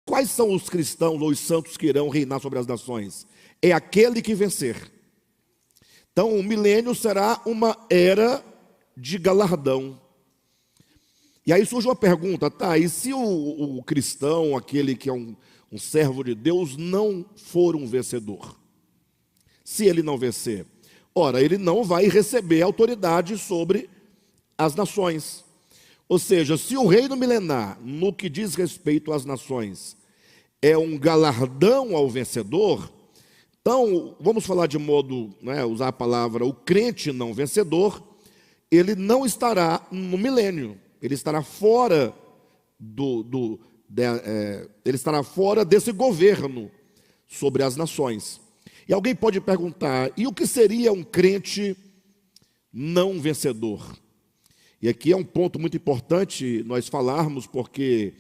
quais são os cristãos ou os santos que irão reinar sobre as nações? É aquele que vencer. Então, o milênio será uma era de galardão. E aí surge uma pergunta, tá? E se o cristão, aquele que é um servo de Deus, não for um vencedor? Se ele não vencer, ora, ele não vai receber autoridade sobre as nações. Ou seja, se o reino milenar, no que diz respeito às nações, é um galardão ao vencedor, então, vamos falar de modo, usar a palavra, o crente não vencedor, ele não estará no milênio, ele estará fora ele estará fora desse governo sobre as nações. E alguém pode perguntar, e o que seria um crente não vencedor? E aqui é um ponto muito importante nós falarmos, porque,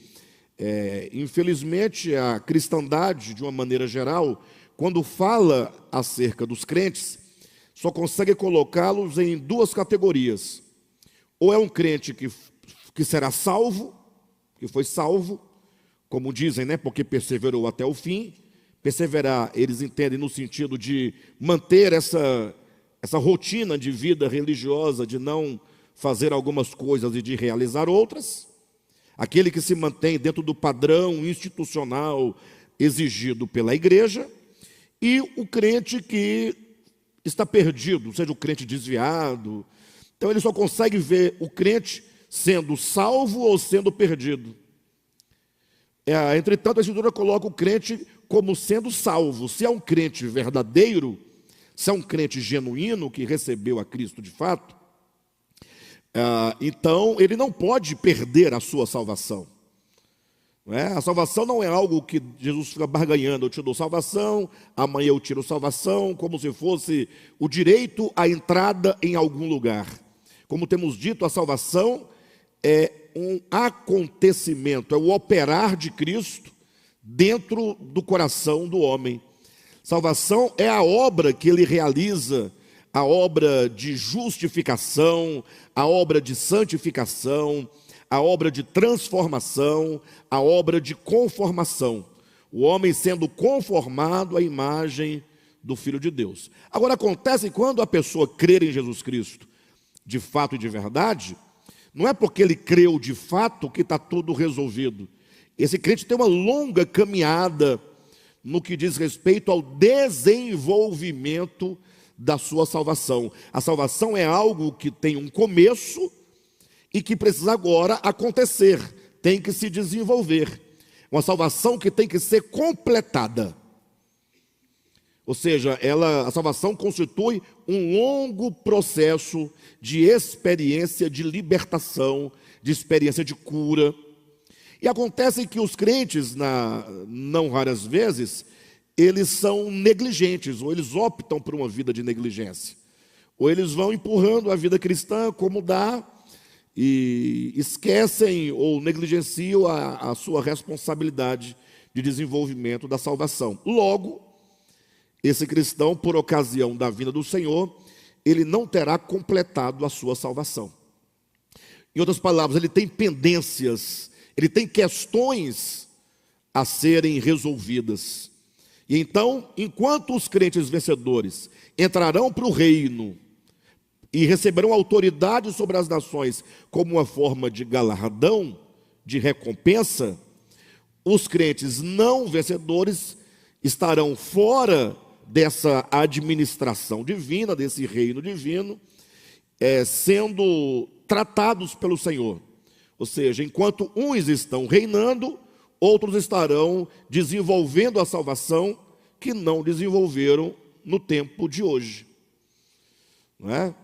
infelizmente, a cristandade, de uma maneira geral, quando fala acerca dos crentes, só consegue colocá-los em duas categorias. Ou é um crente que será salvo, que foi salvo, como dizem, porque perseverou até o fim. Perseverar, eles entendem no sentido de manter essa rotina de vida religiosa, de não fazer algumas coisas e de realizar outras. Aquele que se mantém dentro do padrão institucional exigido pela igreja. E o crente que está perdido, seja o crente desviado. Então ele só consegue ver o crente sendo salvo ou sendo perdido. Entretanto, a Escritura coloca o crente como sendo salvo. Se é um crente verdadeiro, se é um crente genuíno que recebeu a Cristo de fato, então ele não pode perder a sua salvação. A salvação não é algo que Jesus fica barganhando. Eu te dou salvação, amanhã eu tiro salvação, como se fosse o direito à entrada em algum lugar. Como temos dito, a salvação é um acontecimento, é o operar de Cristo dentro do coração do homem. Salvação é a obra que ele realiza, a obra de justificação, a obra de santificação, a obra de transformação, a obra de conformação. O homem sendo conformado à imagem do Filho de Deus. Agora, acontece quando a pessoa crer em Jesus Cristo, de fato e de verdade, não é porque ele creu de fato que está tudo resolvido. Esse crente tem uma longa caminhada no que diz respeito ao desenvolvimento da sua salvação. A salvação é algo que tem um começo e que precisa agora acontecer, tem que se desenvolver. Uma salvação que tem que ser completada. Ou seja, a salvação constitui um longo processo de experiência de libertação, de experiência de cura. E acontece que os crentes, não raras vezes, eles são negligentes, ou eles optam por uma vida de negligência. Ou eles vão empurrando a vida cristã como dá, e esquecem ou negligenciam a sua responsabilidade de desenvolvimento da salvação. Logo, esse cristão, por ocasião da vinda do Senhor, ele não terá completado a sua salvação. Em outras palavras, ele tem pendências, ele tem questões a serem resolvidas. E então, enquanto os crentes vencedores entrarão para o reino e receberão autoridade sobre as nações como uma forma de galardão, de recompensa, os crentes não vencedores estarão fora dessa administração divina, desse reino divino, sendo tratados pelo Senhor. Ou seja, enquanto uns estão reinando, outros estarão desenvolvendo a salvação que não desenvolveram no tempo de hoje. Não é?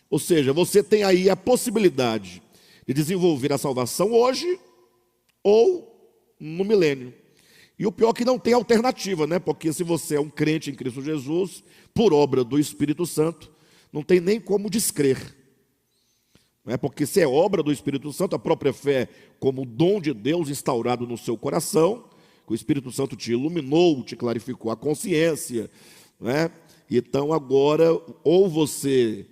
Ou seja, você tem aí a possibilidade de desenvolver a salvação hoje ou no milênio. E o pior é que não tem alternativa, porque se você é um crente em Cristo Jesus, por obra do Espírito Santo, não tem nem como descrer. Porque se é obra do Espírito Santo, a própria fé como dom de Deus instaurado no seu coração, que o Espírito Santo te iluminou, te clarificou a consciência, Então agora, ou você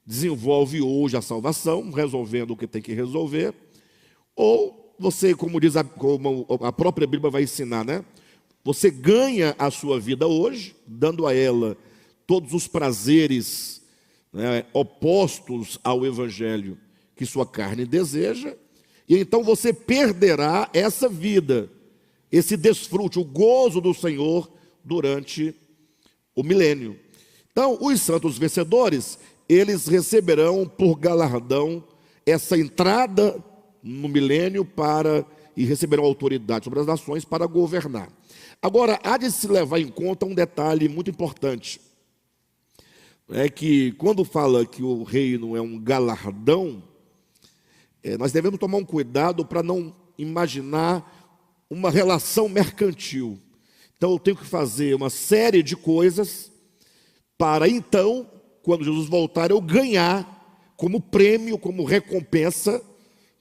desenvolve hoje a salvação, resolvendo o que tem que resolver, ou você, como como a própria Bíblia vai ensinar, né? Você ganha a sua vida hoje, dando a ela todos os prazeres, né, opostos ao Evangelho que sua carne deseja, e então você perderá essa vida, esse desfrute, o gozo do Senhor durante o milênio. Então, os santos vencedores, eles receberão por galardão essa entrada no milênio e receberão autoridade sobre as nações para governar. Agora, há de se levar em conta um detalhe muito importante. É que quando fala que o reino é um galardão, nós devemos tomar um cuidado para não imaginar uma relação mercantil. Então eu tenho que fazer uma série de coisas para então, quando Jesus voltar, eu ganhar como prêmio, como recompensa,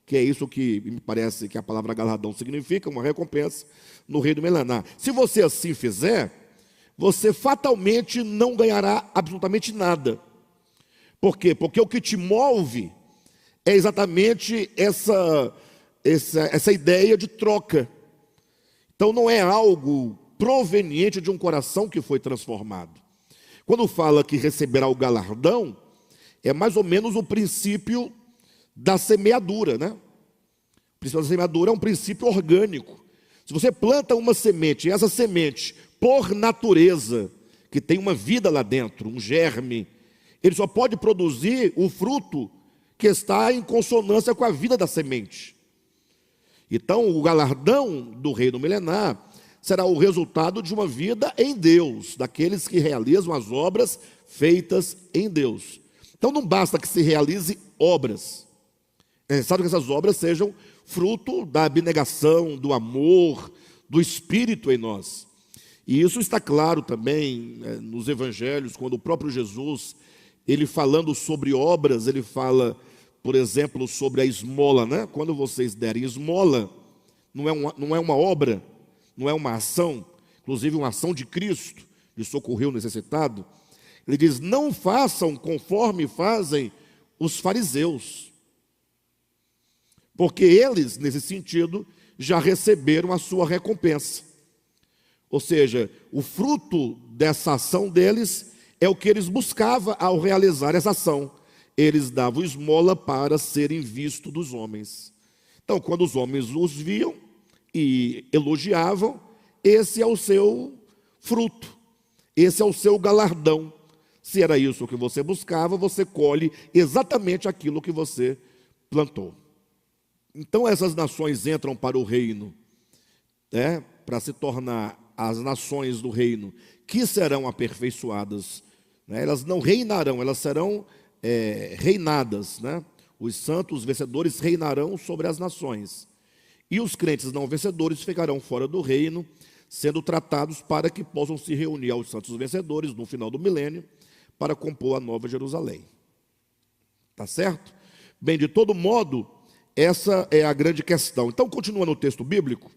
que é isso que me parece que a palavra galardão significa, uma recompensa no reino milenar. Se você assim fizer, você fatalmente não ganhará absolutamente nada. Por quê? Porque o que te move é exatamente essa ideia de troca. Então não é algo proveniente de um coração que foi transformado. Quando fala que receberá o galardão, é mais ou menos o princípio da semeadura, né? O princípio da semeadura é um princípio orgânico. Se você planta uma semente, e essa semente, por natureza, que tem uma vida lá dentro, um germe, ele só pode produzir o fruto que está em consonância com a vida da semente. Então, o galardão do reino milenar será o resultado de uma vida em Deus, daqueles que realizam as obras feitas em Deus. Então, não basta que se realize obras, é necessário que essas obras sejam fruto da abnegação, do amor, do Espírito em nós. E isso está claro também nos evangelhos, quando o próprio Jesus, ele falando sobre obras, ele fala, por exemplo, sobre a esmola, né? Quando vocês derem esmola, não é uma obra, não é uma ação, inclusive uma ação de Cristo, de socorrer o necessitado. Ele diz, não façam conforme fazem os fariseus, porque eles, nesse sentido, já receberam a sua recompensa. Ou seja, o fruto dessa ação deles é o que eles buscavam ao realizar essa ação. Eles davam esmola para serem vistos dos homens. Então, quando os homens os viam e elogiavam, esse é o seu fruto, esse é o seu galardão. Se era isso que você buscava, você colhe exatamente aquilo que você plantou. Então essas nações entram para o reino, para se tornar as nações do reino, que serão aperfeiçoadas, né? Elas não reinarão, elas serão reinadas, né? Os santos vencedores reinarão sobre as nações, e os crentes não vencedores ficarão fora do reino, sendo tratados para que possam se reunir aos santos vencedores no final do milênio, para compor a nova Jerusalém. Tá certo? Bem, de todo modo, essa é a grande questão. Então, continua no texto bíblico,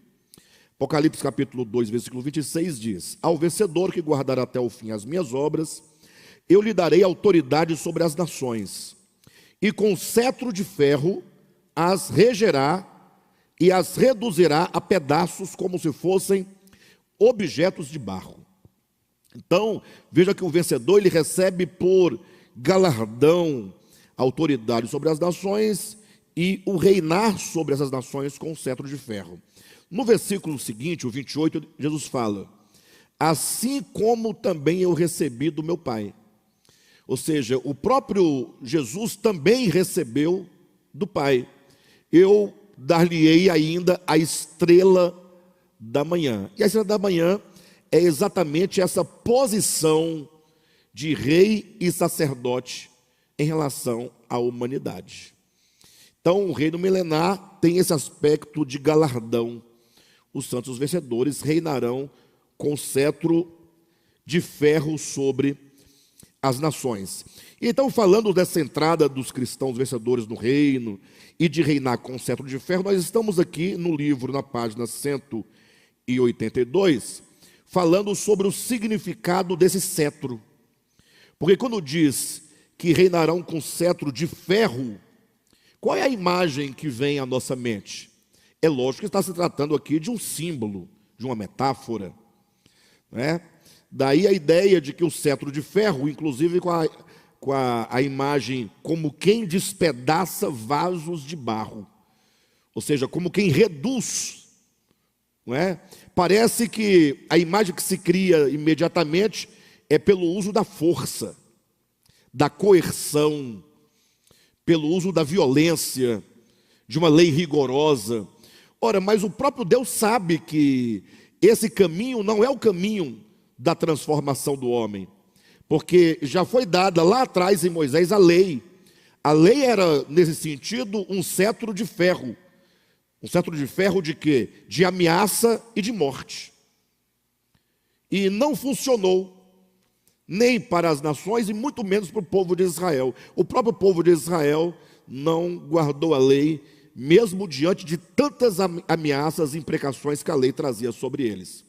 Apocalipse capítulo 2, versículo 26 diz, ao vencedor que guardar até o fim as minhas obras, eu lhe darei autoridade sobre as nações, e com cetro de ferro as regerá e as reduzirá a pedaços como se fossem objetos de barro. Então, veja que o vencedor, ele recebe por galardão autoridade sobre as nações e o reinar sobre essas nações com cetro de ferro. No versículo seguinte, o 28, Jesus fala, assim como também eu recebi do meu Pai. Ou seja, o próprio Jesus também recebeu do Pai. Eu dar-lhe-ei ainda a estrela da manhã. E a estrela da manhã é exatamente essa posição de rei e sacerdote em relação à humanidade. Então, o reino milenar tem esse aspecto de galardão. Os santos vencedores reinarão com cetro de ferro sobre as nações. Então, falando dessa entrada dos cristãos vencedores no reino e de reinar com cetro de ferro, nós estamos aqui no livro, na página 182, falando sobre o significado desse cetro. Porque quando diz que reinarão com cetro de ferro, qual é a imagem que vem à nossa mente? É lógico que está se tratando aqui de um símbolo, de uma metáfora, né? Daí a ideia de que o cetro de ferro, inclusive com a imagem como quem despedaça vasos de barro, ou seja, como quem reduz, não é? Parece que a imagem que se cria imediatamente é pelo uso da força, da coerção, pelo uso da violência, de uma lei rigorosa. Ora, mas o próprio Deus sabe que esse caminho não é o caminho da transformação do homem, porque já foi dada lá atrás em Moisés a lei. A lei era, nesse sentido, um cetro de ferro. Um cetro de ferro de quê? De ameaça e de morte. E não funcionou, nem para as nações e muito menos para o povo de Israel. O próprio povo de Israel não guardou a lei, mesmo diante de tantas ameaças e imprecações que a lei trazia sobre eles.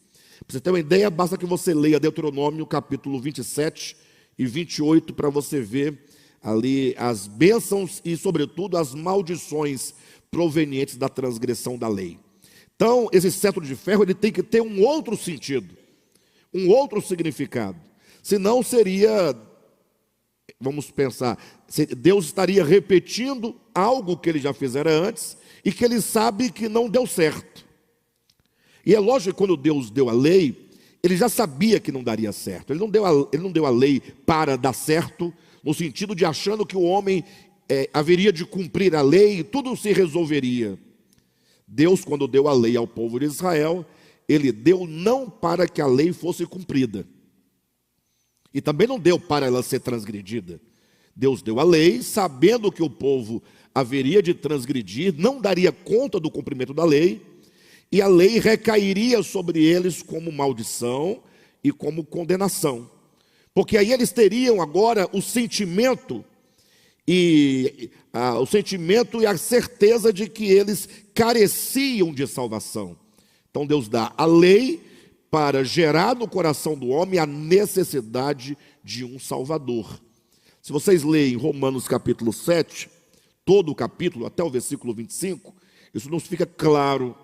Para você ter uma ideia, basta que você leia Deuteronômio capítulo 27 e 28 para você ver ali as bênçãos e, sobretudo, as maldições provenientes da transgressão da lei. Então, esse cetro de ferro ele tem que ter um outro sentido, um outro significado. Senão seria, vamos pensar, Deus estaria repetindo algo que ele já fizera antes e que ele sabe que não deu certo. E é lógico que quando Deus deu a lei, ele já sabia que não daria certo. Ele não deu a lei para dar certo, no sentido de achando que o homem haveria de cumprir a lei e tudo se resolveria. Deus, quando deu a lei ao povo de Israel, ele deu não para que a lei fosse cumprida. E também não deu para ela ser transgredida. Deus deu a lei, sabendo que o povo haveria de transgredir, não daria conta do cumprimento da lei, e a lei recairia sobre eles como maldição e como condenação. Porque aí eles teriam agora o sentimento e a certeza de que eles careciam de salvação. Então Deus dá a lei para gerar no coração do homem a necessidade de um Salvador. Se vocês leem Romanos capítulo 7, todo o capítulo, até o versículo 25, isso nos fica claro.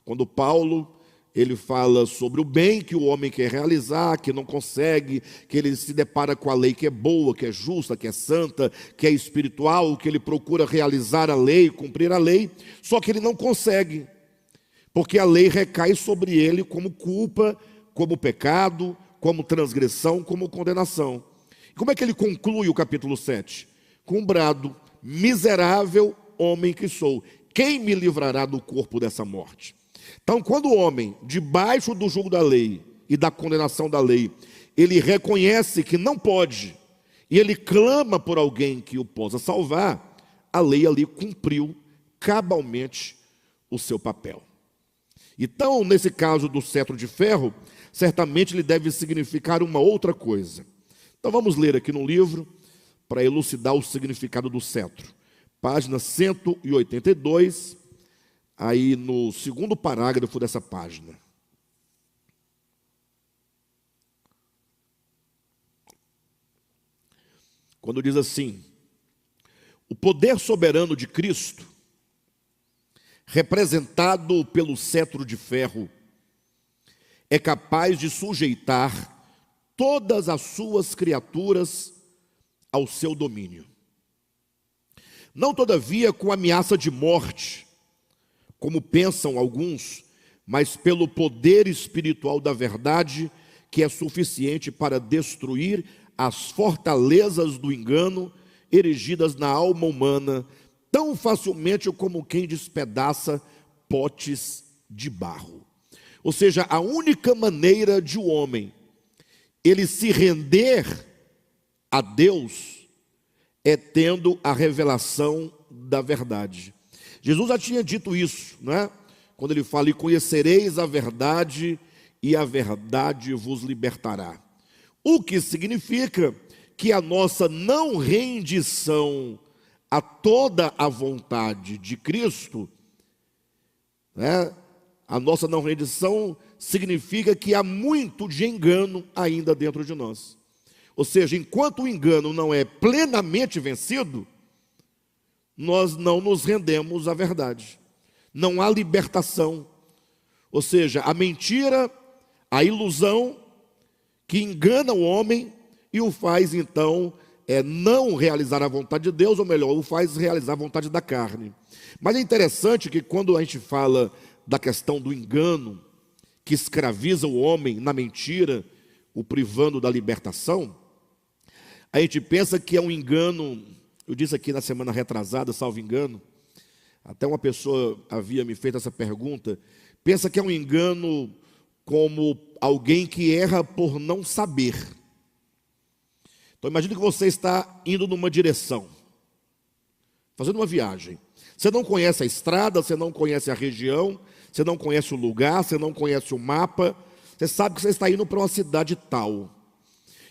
Quando Paulo, ele fala sobre o bem que o homem quer realizar, que não consegue, que ele se depara com a lei que é boa, que é justa, que é santa, que é espiritual, que ele procura realizar a lei, cumprir a lei, só que ele não consegue. Porque a lei recai sobre ele como culpa, como pecado, como transgressão, como condenação. E como é que ele conclui o capítulo 7? Com um brado: miserável homem que sou, quem me livrará do corpo dessa morte? Então, quando o homem, debaixo do jugo da lei e da condenação da lei, ele reconhece que não pode, e ele clama por alguém que o possa salvar, a lei ali cumpriu cabalmente o seu papel. Então, nesse caso do cetro de ferro, certamente ele deve significar uma outra coisa. Então vamos ler aqui no livro, para elucidar o significado do cetro. Página 182, aí no segundo parágrafo dessa página. Quando diz assim: o poder soberano de Cristo, representado pelo cetro de ferro, é capaz de sujeitar todas as suas criaturas ao seu domínio. Não, todavia, com ameaça de morte, como pensam alguns, mas pelo poder espiritual da verdade, que é suficiente para destruir as fortalezas do engano erigidas na alma humana, tão facilmente como quem despedaça potes de barro. Ou seja, a única maneira de o homem ele se render a Deus é tendo a revelação da verdade. Jesus já tinha dito isso, né? Quando ele fala: e conhecereis a verdade, e a verdade vos libertará. O que significa que a nossa não rendição a toda a vontade de Cristo, né? A nossa não rendição significa que há muito de engano ainda dentro de nós. Ou seja, enquanto o engano não é plenamente vencido, nós não nos rendemos à verdade. não há libertação. Ou seja, a mentira, a ilusão que engana o homem e o faz então não realizar a vontade de Deus, ou melhor, o faz realizar a vontade da carne. Mas é interessante que quando a gente fala da questão do engano, que escraviza o homem na mentira, o privando da libertação, a gente pensa que é um engano. Eu disse aqui na semana retrasada, salvo engano, até uma pessoa havia me feito essa pergunta, pensa que é um engano como alguém que erra por não saber. Então imagine que você está indo numa direção, fazendo uma viagem. Você não conhece a estrada, você não conhece a região, você não conhece o lugar, você não conhece o mapa, você sabe que você está indo para uma cidade tal.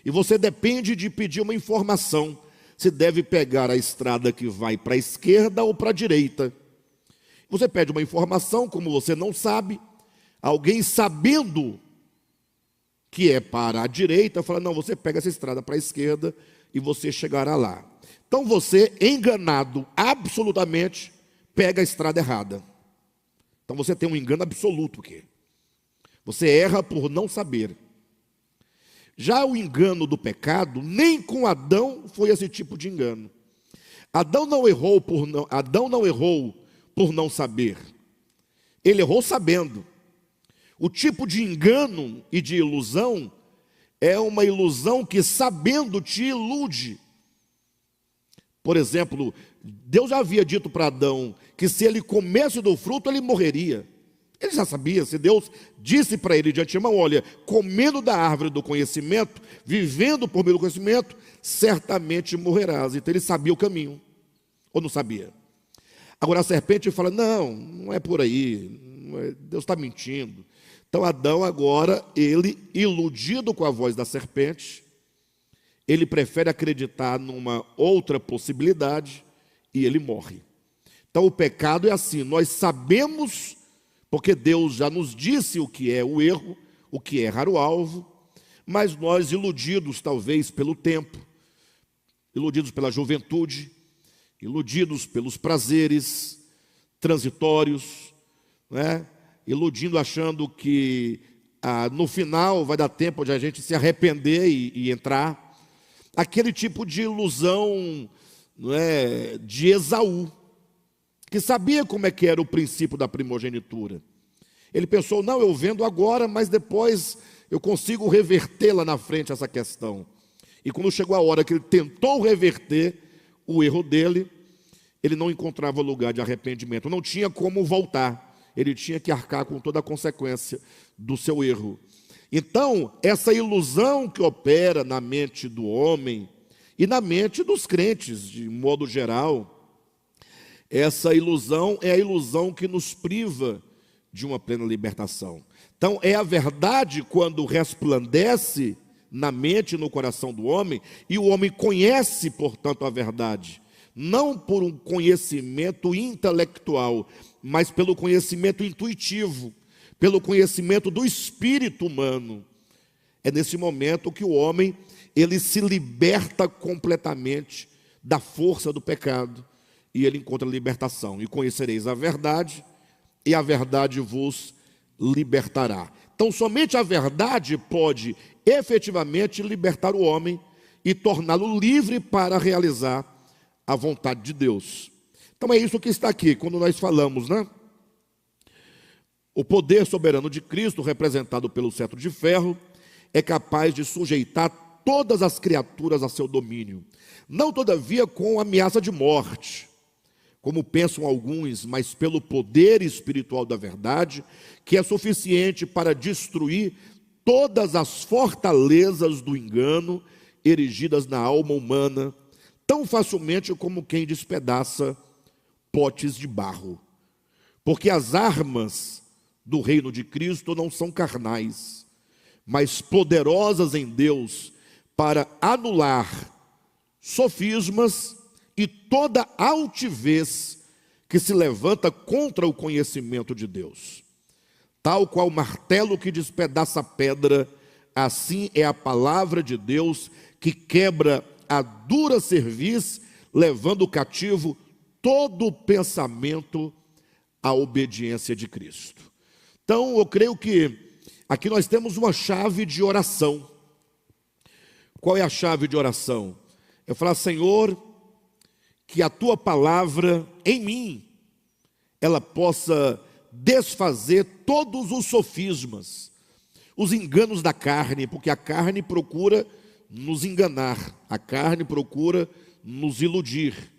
E você depende de pedir uma informação, se deve pegar a estrada que vai para a esquerda ou para a direita. Você pede uma informação, como você não sabe, alguém sabendo que é para a direita, fala, não, você pega essa estrada para a esquerda e você chegará lá. Então você, enganado absolutamente, pega a estrada errada. Então você tem um engano absoluto aqui. Você erra por não saber. Já o engano do pecado, nem com Adão foi esse tipo de engano. Adão não errou por não saber. Ele errou sabendo. O tipo de engano e de ilusão é uma ilusão que sabendo te ilude. Por exemplo, Deus já havia dito para Adão que se ele comesse do fruto, ele morreria. Ele já sabia, se Deus disse para ele de antemão, olha, comendo da árvore do conhecimento, vivendo por meio do conhecimento, certamente morrerás. Então ele sabia o caminho, ou não sabia? Agora a serpente fala, não é por aí, Deus está mentindo. Então Adão agora, ele iludido com a voz da serpente, ele prefere acreditar numa outra possibilidade e ele morre. Então o pecado é assim, nós sabemos, porque Deus já nos disse o que é o erro, o que é errar o alvo, mas nós iludidos talvez pelo tempo, iludidos pela juventude, iludidos pelos prazeres transitórios, né? Iludindo achando que no final vai dar tempo de a gente se arrepender e entrar. Aquele tipo de ilusão, não é, de Esaú, que sabia como é que era o princípio da primogenitura. Ele pensou, não, eu vendo agora, mas depois eu consigo reverter lá na frente essa questão. E quando chegou a hora que ele tentou reverter o erro dele, ele não encontrava lugar de arrependimento, não tinha como voltar, ele tinha que arcar com toda a consequência do seu erro. Então, essa ilusão que opera na mente do homem e na mente dos crentes, de modo geral, essa ilusão é a ilusão que nos priva de uma plena libertação. Então, é a verdade quando resplandece na mente e no coração do homem, e o homem conhece, portanto, a verdade, não por um conhecimento intelectual, mas pelo conhecimento intuitivo, pelo conhecimento do espírito humano. É nesse momento que o homem, ele se liberta completamente da força do pecado, e ele encontra libertação. E conhecereis a verdade, e a verdade vos libertará. Então, somente a verdade pode efetivamente libertar o homem e torná-lo livre para realizar a vontade de Deus. Então, é isso que está aqui, quando nós falamos, né? O poder soberano de Cristo, representado pelo cetro de ferro, é capaz de sujeitar todas as criaturas a seu domínio. Não, todavia, com ameaça de morte, como pensam alguns, mas pelo poder espiritual da verdade, que é suficiente para destruir todas as fortalezas do engano erigidas na alma humana, tão facilmente como quem despedaça potes de barro. Porque as armas do reino de Cristo não são carnais, mas poderosas em Deus para anular sofismas e toda altivez que se levanta contra o conhecimento de Deus. Tal qual o martelo que despedaça a pedra, assim é a palavra de Deus que quebra a dura cerviz, levando cativo todo o pensamento a obediência de Cristo. Então, eu creio que aqui nós temos uma chave de oração. Qual é a chave de oração? É falar: Senhor, que a tua palavra em mim, ela possa desfazer todos os sofismas, os enganos da carne, porque a carne procura nos enganar, a carne procura nos iludir.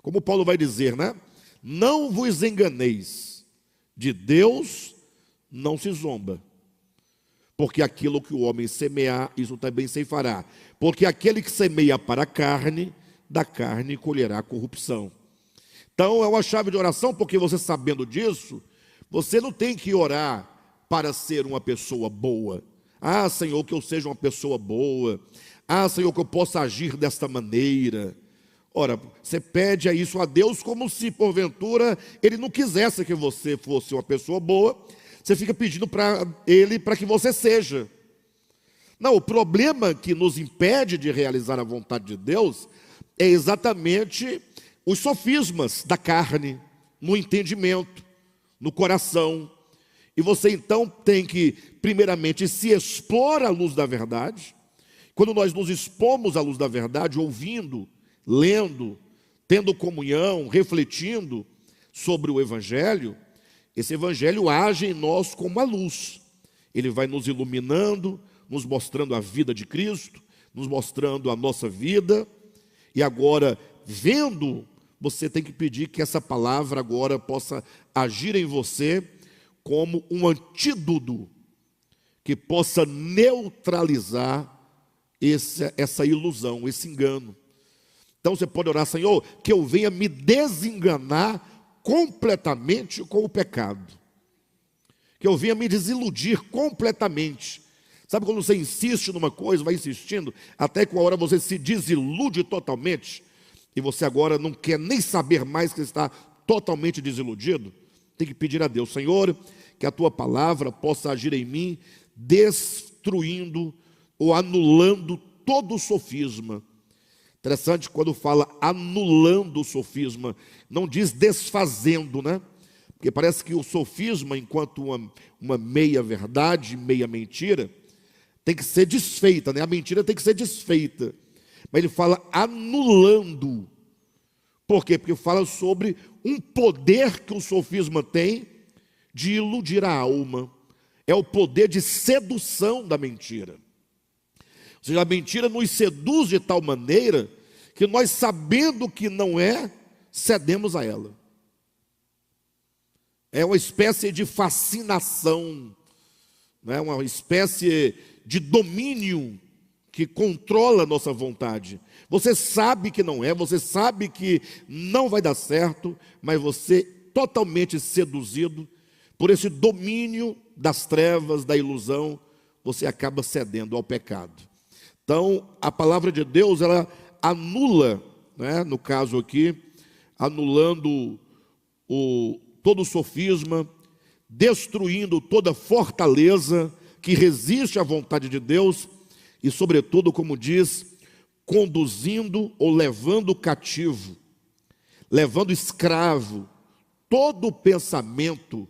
Como Paulo vai dizer, né? Não vos enganeis, de Deus não se zomba, porque aquilo que o homem semear, isso também ceifará. Porque aquele que semeia para a carne, da carne colherá corrupção. Então é uma chave de oração, porque você sabendo disso, você não tem que orar para ser uma pessoa boa. Ah, Senhor, que eu seja uma pessoa boa. Ah, Senhor, que eu possa agir desta maneira. Ora, você pede isso a Deus como se porventura Ele não quisesse que você fosse uma pessoa boa. Você fica pedindo para Ele para que você seja. Não, o problema que nos impede de realizar a vontade de Deus é exatamente os sofismas da carne, no entendimento, no coração. E você então tem que, primeiramente, se expor à luz da verdade. Quando nós nos expomos à luz da verdade, ouvindo, lendo, tendo comunhão, refletindo sobre o Evangelho, esse Evangelho age em nós como a luz. Ele vai nos iluminando, nos mostrando a vida de Cristo, nos mostrando a nossa vida. E agora, vendo, você tem que pedir que essa palavra agora possa agir em você como um antídoto que possa neutralizar essa ilusão, esse engano. Então você pode orar: Senhor, que eu venha me desenganar completamente com o pecado, que eu venha me desiludir completamente. Sabe quando você insiste numa coisa, vai insistindo, até que uma hora você se desilude totalmente, e você agora não quer nem saber mais que está totalmente desiludido? Tem que pedir a Deus: Senhor, que a tua palavra possa agir em mim, destruindo ou anulando todo o sofisma. Interessante quando fala anulando o sofisma, não diz desfazendo, né? Porque parece que o sofisma, enquanto uma meia verdade, meia mentira, tem que ser desfeita, né? A mentira tem que ser desfeita. Mas ele fala anulando. Por quê? Porque fala sobre um poder que o sofisma tem de iludir a alma. É o poder de sedução da mentira. Ou seja, a mentira nos seduz de tal maneira que nós, sabendo que não é, cedemos a ela. É uma espécie de fascinação, né? Uma espécie de domínio que controla a nossa vontade. Você sabe que não é, você sabe que não vai dar certo, mas você, totalmente seduzido por esse domínio das trevas, da ilusão, você acaba cedendo ao pecado. Então, a palavra de Deus, ela anula, né, no caso aqui, anulando todo o sofisma, destruindo toda fortaleza que resiste à vontade de Deus e, sobretudo, como diz, conduzindo ou levando cativo, levando escravo todo o pensamento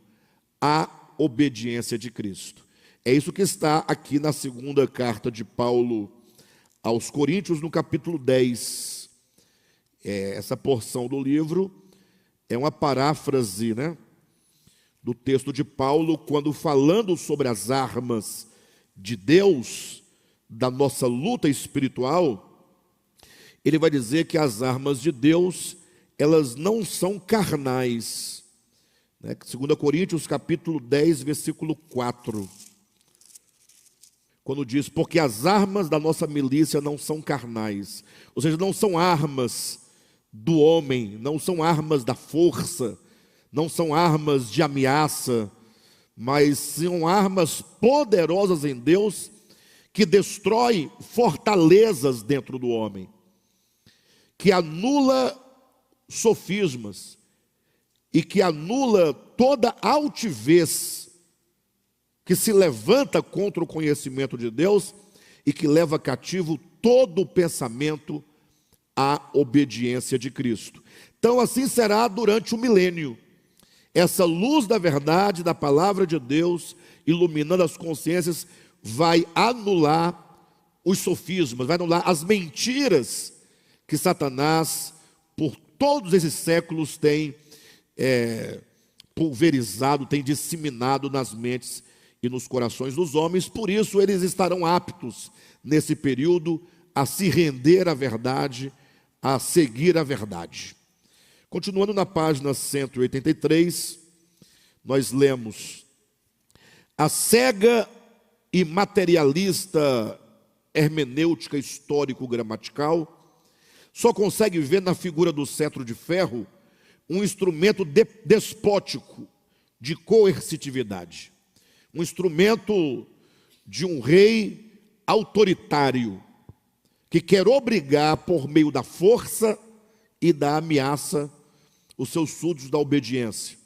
à obediência de Cristo. É isso que está aqui na segunda carta de Paulo aos Coríntios, no capítulo 10. Essa porção do livro é uma paráfrase, né, do texto de Paulo, quando falando sobre as armas de Deus, da nossa luta espiritual, ele vai dizer que as armas de Deus, elas não são carnais. 2 Coríntios capítulo 10, versículo 4. Quando diz: porque as armas da nossa milícia não são carnais. Ou seja, não são armas do homem, não são armas da força, não são armas de ameaça, mas são armas poderosas em Deus, que destrói fortalezas dentro do homem, que anula sofismas e que anula toda altivez que se levanta contra o conhecimento de Deus e que leva cativo todo o pensamento à obediência de Cristo. Então assim será durante o milênio. essa luz da verdade, da palavra de Deus, iluminando as consciências, vai anular os sofismas, vai anular as mentiras que Satanás, por todos esses séculos, tem pulverizado, tem disseminado nas mentes e nos corações dos homens. Por isso eles estarão aptos, nesse período, a se render à verdade, a seguir a verdade. Continuando na página 183, nós lemos: a cega e materialista hermenêutica histórico-gramatical só consegue ver na figura do cetro de ferro um instrumento despótico de coercitividade, um instrumento de um rei autoritário que quer obrigar por meio da força e da ameaça os seus súditos da obediência.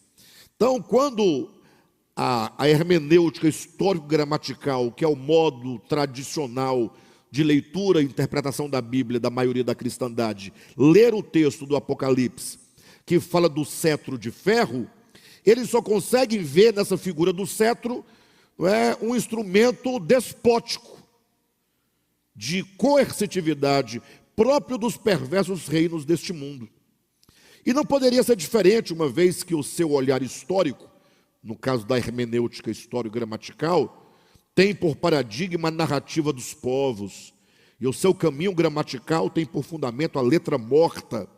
Então, quando a hermenêutica histórico-gramatical, que é o modo tradicional de leitura e interpretação da Bíblia da maioria da cristandade, ler o texto do Apocalipse, que fala do cetro de ferro, eles só conseguem ver nessa figura do cetro um instrumento despótico, de coercitividade, próprio dos perversos reinos deste mundo. E não poderia ser diferente, uma vez que o seu olhar histórico, no caso da hermenêutica histórico-gramatical, tem por paradigma a narrativa dos povos, e o seu caminho gramatical tem por fundamento a letra morta,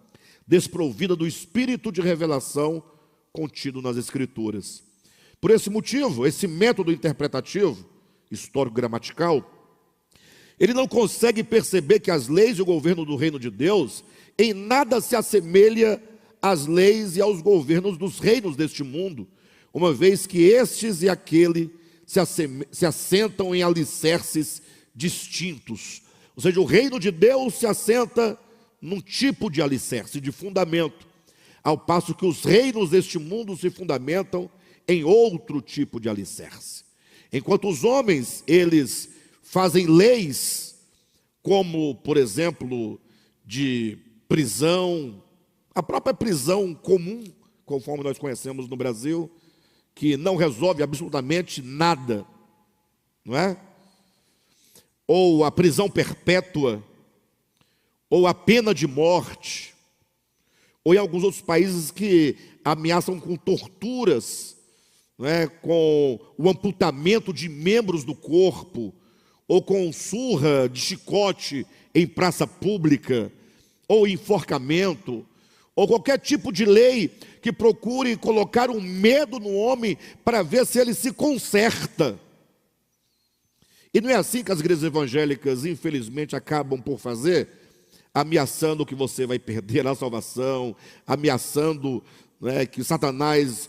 desprovida do espírito de revelação contido nas Escrituras. Por esse motivo, esse método interpretativo, histórico-gramatical, ele não consegue perceber que as leis e o governo do reino de Deus em nada se assemelha às leis e aos governos dos reinos deste mundo, uma vez que estes e aquele se assentam em alicerces distintos. Ou seja, o reino de Deus se assenta num tipo de alicerce, de fundamento, ao passo que os reinos deste mundo se fundamentam em outro tipo de alicerce. Enquanto os homens, eles fazem leis, como, por exemplo, de prisão, a própria prisão comum, conforme nós conhecemos no Brasil, que não resolve absolutamente nada, não é? Ou a prisão perpétua, ou a pena de morte, ou em alguns outros países que ameaçam com torturas, não é? Com o amputamento de membros do corpo, ou com surra de chicote em praça pública, ou enforcamento, ou qualquer tipo de lei que procure colocar um medo no homem para ver se ele se conserta. E não é assim que as igrejas evangélicas, infelizmente, acabam por fazer, ameaçando que você vai perder a salvação, ameaçando que Satanás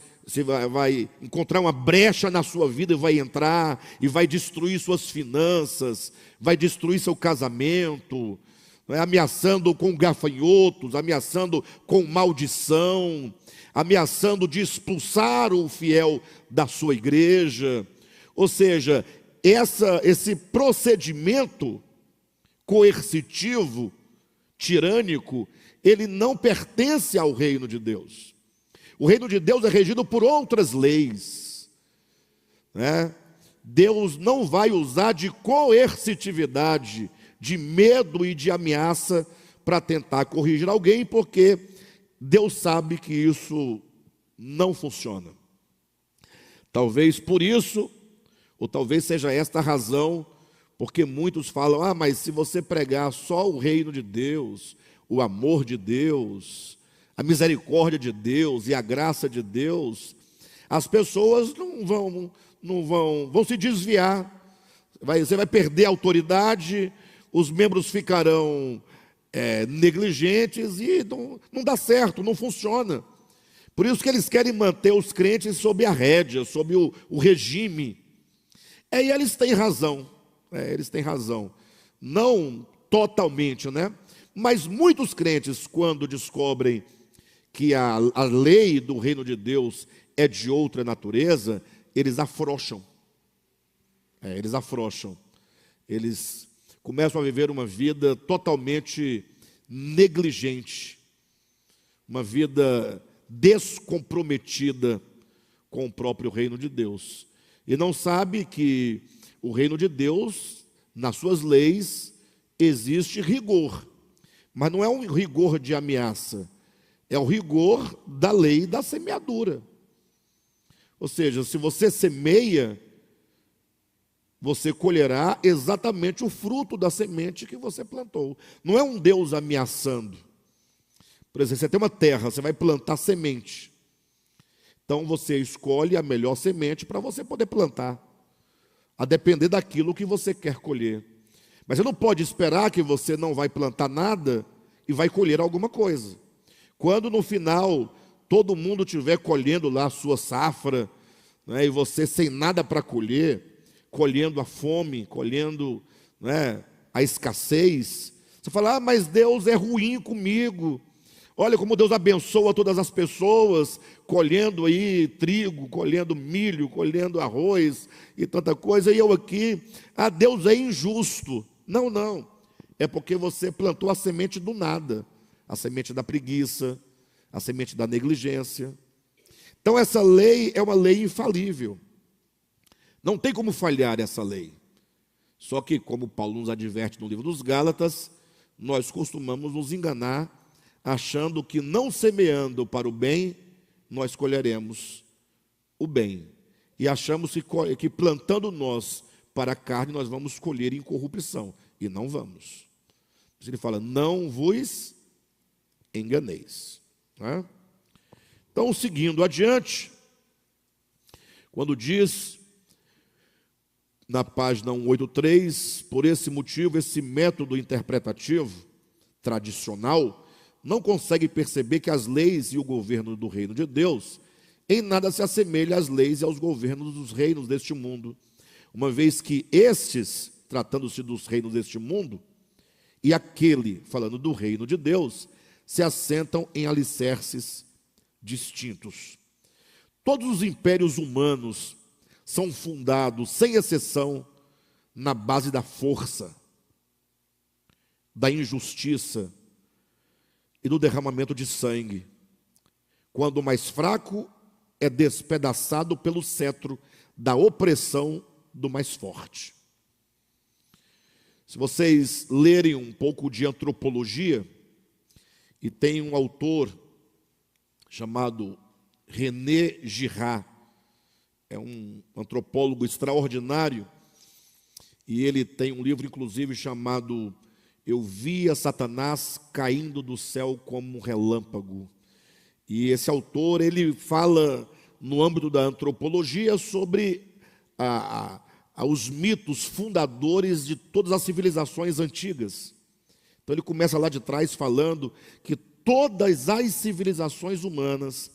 vai encontrar uma brecha na sua vida e vai entrar, e vai destruir suas finanças, vai destruir seu casamento, ameaçando com gafanhotos, ameaçando com maldição, ameaçando de expulsar o fiel da sua igreja. Ou seja, esse procedimento coercitivo, tirânico, ele não pertence ao reino de Deus. O reino de Deus é regido por outras leis, né? Deus não vai usar de coercitividade, de medo e de ameaça para tentar corrigir alguém, porque Deus sabe que isso não funciona. Talvez por isso, ou talvez seja esta a razão, porque muitos falam: mas se você pregar só o reino de Deus, o amor de Deus, a misericórdia de Deus e a graça de Deus, as pessoas vão se desviar, você vai perder a autoridade, os membros ficarão negligentes e não dá certo, não funciona. Por isso que eles querem manter os crentes sob a rédea, sob o regime. E eles têm razão, eles têm razão. Não totalmente, né? Mas muitos crentes, quando descobrem que a lei do reino de Deus é de outra natureza, eles afrouxam. Eles começam a viver uma vida totalmente negligente, uma vida descomprometida com o próprio reino de Deus. E não sabe que o reino de Deus, nas suas leis, existe rigor. Mas não é um rigor de ameaça, é o rigor da lei da semeadura. Ou seja, se você semeia, você colherá exatamente o fruto da semente que você plantou. Não é um Deus ameaçando. Por exemplo, você tem uma terra, você vai plantar semente. Então você escolhe a melhor semente para você poder plantar, a depender daquilo que você quer colher. Mas você não pode esperar que você não vai plantar nada e vai colher alguma coisa. Quando no final todo mundo estiver colhendo lá a sua safra, né, e você sem nada para colher, colhendo a fome, colhendo, né, a escassez, você fala, mas Deus é ruim comigo. Olha como Deus abençoa todas as pessoas, colhendo aí trigo, colhendo milho, colhendo arroz e tanta coisa, e eu aqui, Deus é injusto. Não, não, é porque você plantou a semente do nada, a semente da preguiça, a semente da negligência. Então essa lei é uma lei infalível, não tem como falhar essa lei. Só que, como Paulo nos adverte no livro dos Gálatas, nós costumamos nos enganar, achando que não semeando para o bem, nós colheremos o bem. E achamos que plantando nós para a carne, nós vamos colher incorrupção. E não vamos. Ele fala, não vos enganeis. Né? Então, seguindo adiante, quando diz, na página 183, por esse motivo, esse método interpretativo tradicional não consegue perceber que as leis e o governo do reino de Deus em nada se assemelha às leis e aos governos dos reinos deste mundo, uma vez que estes, tratando-se dos reinos deste mundo, e aquele, falando do reino de Deus, se assentam em alicerces distintos. Todos os impérios humanos são fundados, sem exceção, na base da força, da injustiça e do derramamento de sangue, quando o mais fraco é despedaçado pelo cetro da opressão do mais forte. Se vocês lerem um pouco de antropologia, e tem um autor chamado René Girard, é um antropólogo extraordinário, e ele tem um livro, inclusive, chamado Eu Via Satanás Caindo do Céu como um Relâmpago. E esse autor, ele fala, no âmbito da antropologia, sobre os mitos fundadores de todas as civilizações antigas. Então ele começa lá de trás falando que todas as civilizações humanas,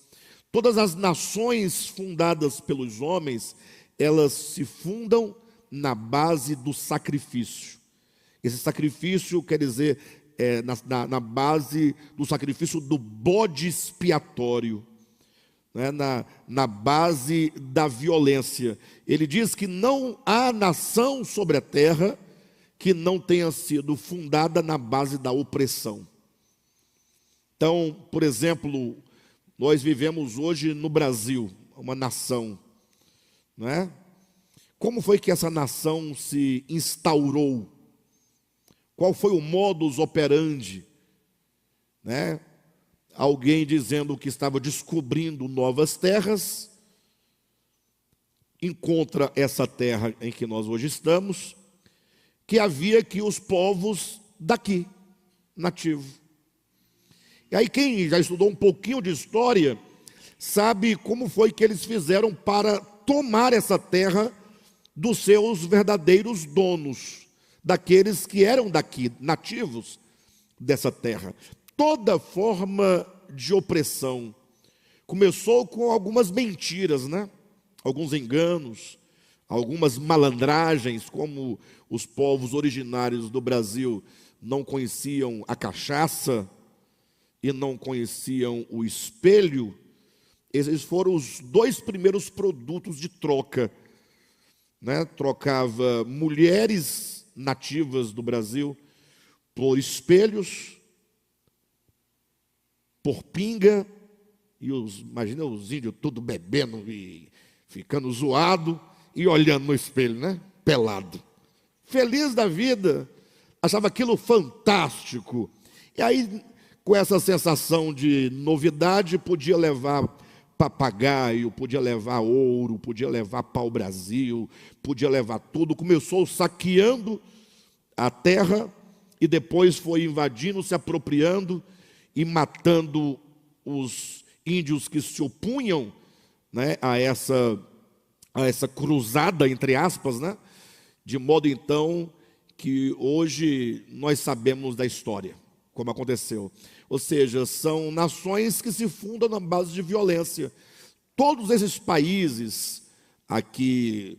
todas as nações fundadas pelos homens, elas se fundam na base do sacrifício. Esse sacrifício quer dizer, na base do sacrifício do bode expiatório, né? na base da violência. Ele diz que não há nação sobre a terra que não tenha sido fundada na base da opressão. Então, por exemplo, nós vivemos hoje no Brasil, uma nação, não é? Como foi que essa nação se instaurou? Qual foi o modus operandi? Né? Alguém dizendo que estava descobrindo novas terras, encontra essa terra em que nós hoje estamos, que havia aqui os povos daqui, nativos. E aí quem já estudou um pouquinho de história, sabe como foi que eles fizeram para tomar essa terra dos seus verdadeiros donos, daqueles que eram daqui, nativos dessa terra. Toda forma de opressão começou com algumas mentiras, né? Alguns enganos, algumas malandragens, como os povos originários do Brasil não conheciam a cachaça e não conheciam o espelho. Esses foram os dois primeiros produtos de troca, né? Trocava mulheres nativas do Brasil por espelhos, por pinga E imagina os índios tudo bebendo e ficando zoado e olhando no espelho, né? Pelado. Feliz da vida, achava aquilo fantástico. E aí, com essa sensação de novidade, podia levar papagaio, podia levar ouro, podia levar pau-brasil, podia levar tudo. Começou saqueando a terra e depois foi invadindo, se apropriando e matando os índios que se opunham, né, a essa cruzada, entre aspas, né, de modo então que hoje nós sabemos da história, como aconteceu. Ou seja, são nações que se fundam na base de violência. Todos esses países aqui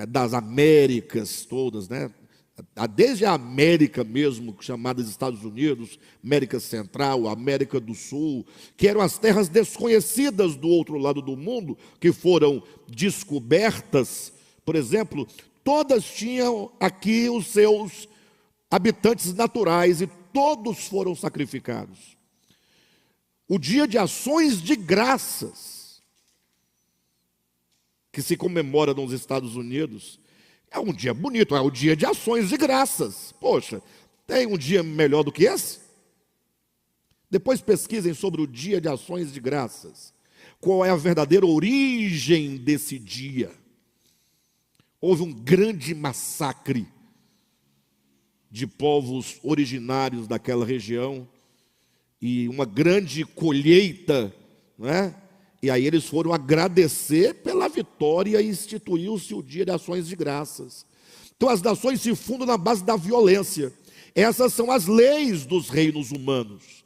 das Américas todas, né, desde a América mesmo, chamada Estados Unidos, América Central, América do Sul, que eram as terras desconhecidas do outro lado do mundo, que foram descobertas, por exemplo, todas tinham aqui os seus habitantes naturais e todos foram sacrificados. O dia de ações de graças, que se comemora nos Estados Unidos, é um dia bonito, é o dia de ações de graças. Poxa, tem um dia melhor do que esse? Depois pesquisem sobre o dia de ações de graças. Qual é a verdadeira origem desse dia? Houve um grande massacre de povos originários daquela região e uma grande colheita, não é? E aí eles foram agradecer pela vitória e instituiu-se o dia de ações de graças. Então as nações se fundam na base da violência. Essas são as leis dos reinos humanos.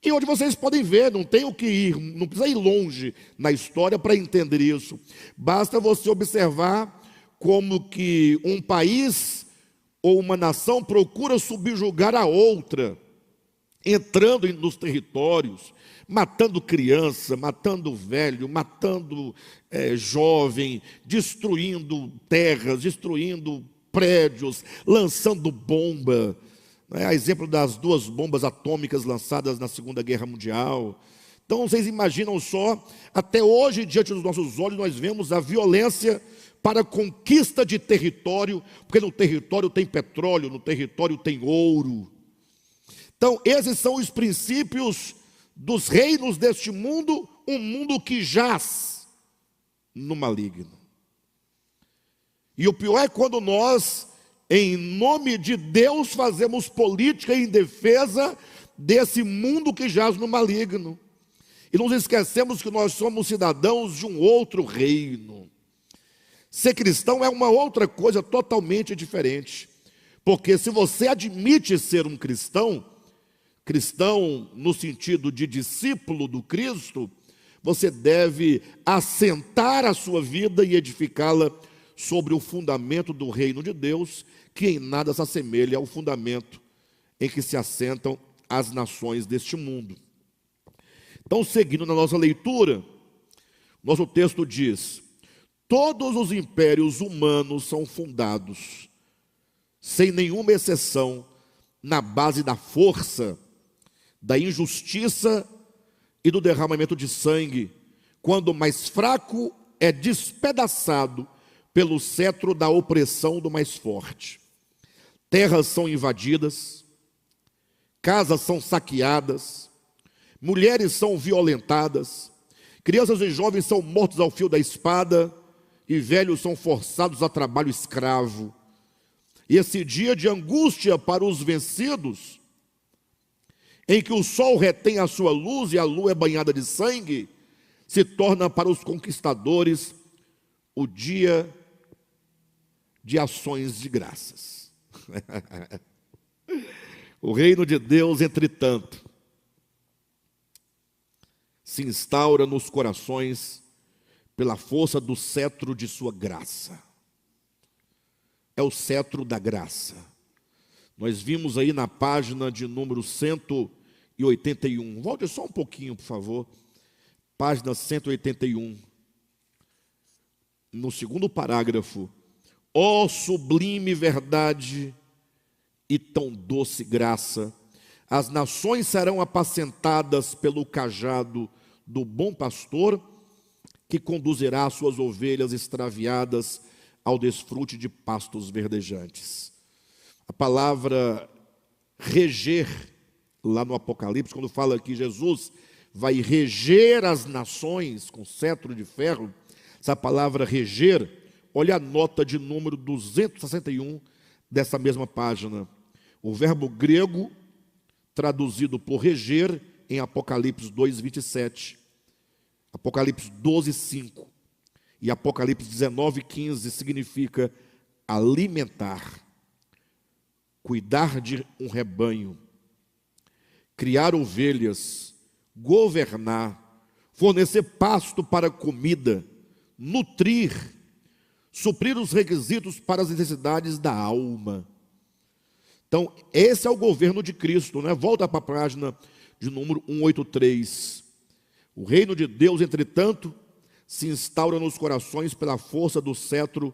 E onde vocês podem ver, não tem o que ir, não precisa ir longe na história para entender isso. Basta você observar como que um país ou uma nação procura subjugar a outra, entrando nos territórios, matando criança, matando velho, matando jovem, destruindo terras, destruindo prédios, lançando bomba. A exemplo das 2 bombas atômicas lançadas na Segunda Guerra Mundial. Então vocês imaginam só, até hoje, diante dos nossos olhos, nós vemos a violência para a conquista de território, porque no território tem petróleo, no território tem ouro. Então, esses são os princípios dos reinos deste mundo, um mundo que jaz no maligno. E o pior é quando nós, em nome de Deus, fazemos política em defesa desse mundo que jaz no maligno. E nos esquecemos que nós somos cidadãos de um outro reino. Ser cristão é uma outra coisa totalmente diferente. Porque se você admite ser um cristão, cristão no sentido de discípulo do Cristo, você deve assentar a sua vida e edificá-la sobre o fundamento do reino de Deus, que em nada se assemelha ao fundamento em que se assentam as nações deste mundo. Então, seguindo na nossa leitura, nosso texto diz: todos os impérios humanos são fundados, sem nenhuma exceção, na base da força, da injustiça e do derramamento de sangue, quando o mais fraco é despedaçado pelo cetro da opressão do mais forte. Terras são invadidas, casas são saqueadas, mulheres são violentadas, crianças e jovens são mortos ao fio da espada e velhos são forçados a trabalho escravo. E esse dia de angústia para os vencidos, em que o sol retém a sua luz e a lua é banhada de sangue, se torna para os conquistadores o dia de ações de graças. O reino de Deus, entretanto, se instaura nos corações pela força do cetro de sua graça. É o cetro da graça. Nós vimos aí na página de número 181. Volte só um pouquinho, por favor. Página 181. No segundo parágrafo. Ó sublime verdade e tão doce graça, As nações serão apacentadas pelo cajado do bom pastor, que conduzirá as suas ovelhas extraviadas ao desfrute de pastos verdejantes. A palavra reger, lá no Apocalipse, quando fala que Jesus vai reger as nações com cetro de ferro, essa palavra reger, olha a nota de número 261 dessa mesma página. O verbo grego, traduzido por reger, em Apocalipse 2:27, Apocalipse 12:5 e Apocalipse 19:15, significa alimentar, cuidar de um rebanho, criar ovelhas, governar, fornecer pasto para comida, nutrir, suprir os requisitos para as necessidades da alma. Então, esse é o governo de Cristo, né? Volta para a página de número 183. O reino de Deus, entretanto, se instaura nos corações pela força do cetro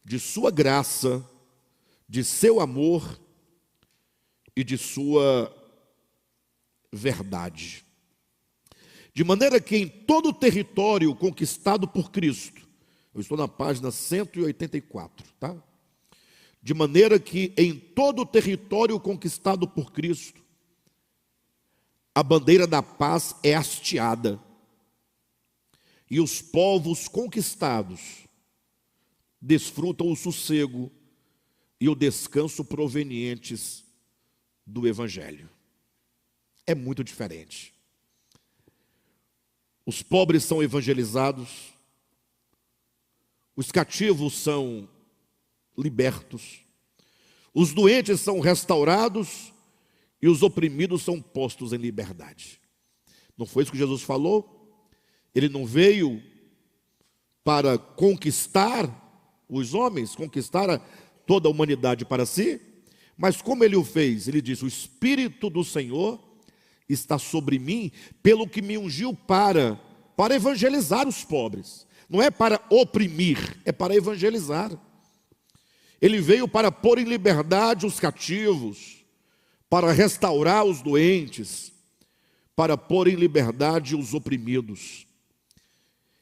de sua graça, de seu amor e de sua verdade. De maneira que em todo o território conquistado por Cristo, eu estou na página 184, tá? De maneira que em todo o território conquistado por Cristo, a bandeira da paz é hasteada, e os povos conquistados desfrutam o sossego e o descanso provenientes do Evangelho. É muito diferente. Os pobres são evangelizados, os cativos são libertos, os doentes são restaurados e os oprimidos são postos em liberdade. Não foi isso que Jesus falou? Ele não veio para conquistar os homens, conquistar toda a humanidade para si, mas como ele o fez? Ele disse: o Espírito do Senhor está sobre mim, pelo que me ungiu para evangelizar os pobres. Não é para oprimir, é para evangelizar. Ele veio para pôr em liberdade os cativos, para restaurar os doentes, para pôr em liberdade os oprimidos.